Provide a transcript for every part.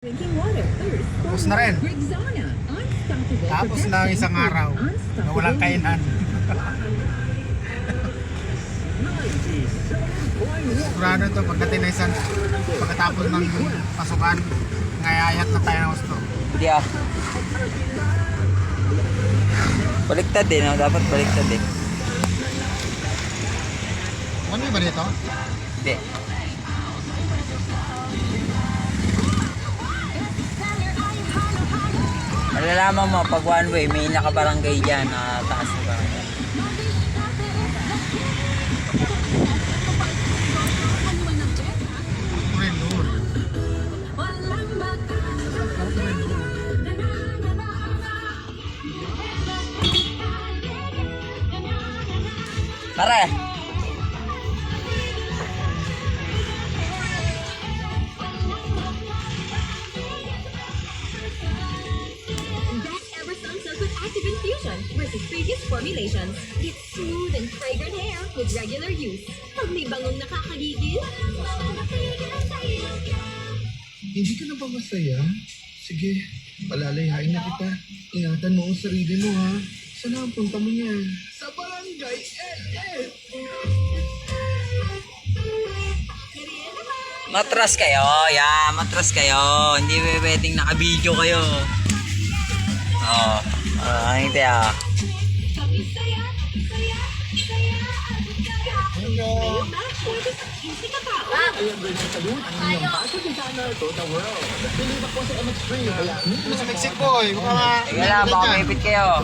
Drinking water, thirst, Tapos na rin. Rexona, unstoppable. Tapos na isang araw na walang kainan. Sigurado to pagdating na isang pagkatapos ng pasukan, ngayayat na tayo ng gusto. Hindi ah. Baliktad eh, no? Dapat baliktad eh. Ano ba dito? Hindi. Malalaman mo pag one way, may nakabarangay dyan na taas na barangay. Corridor. Tara! Active Infusion versus previous formulations. It's smooth and fragrant hair with regular use. Pag may bangong nakakagigil, Hindi ka na ba masaya? Sige, palalayain na kita. Ingatan mo ang sarili mo, ha? Saan ang punta mo niyan? Sa barangay SS! Matras kayo, yeah, matras kayo. Hindi pwedeng naka-video kayo. Ang hindi ah. Hello. Ano sa Mexico boy? Teka lang, baka maipit kayo.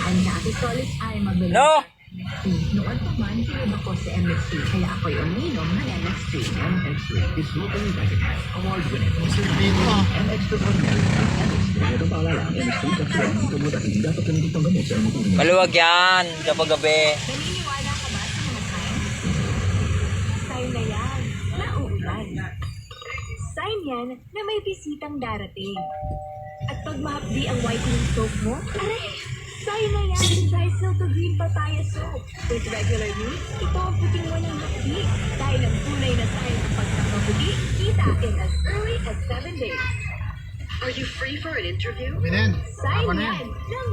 Ang dati solid ay mabilis. No! Noon pa man, pinib ako sa MX3, kaya ako'y uminom ng MX3. MX3 is locally recognized, award-winning. Dito ah. Maluwag yan, kapag gabi. naniniwala ka ba sa mga signs? Sign na yan, nauulan. Sign yan na may bisitang darating. At pag mahapdi ang whitening soap mo, aray! Sign na yan dahil Silka Green Papaya Soap. With regular use, ito ang puting walang hapdi. Dahil ang tunay na sign ng pagkakaputi, kita in as early as 7 days. Are you free for an interview? Kami din. Sign Ako na yan yan. ng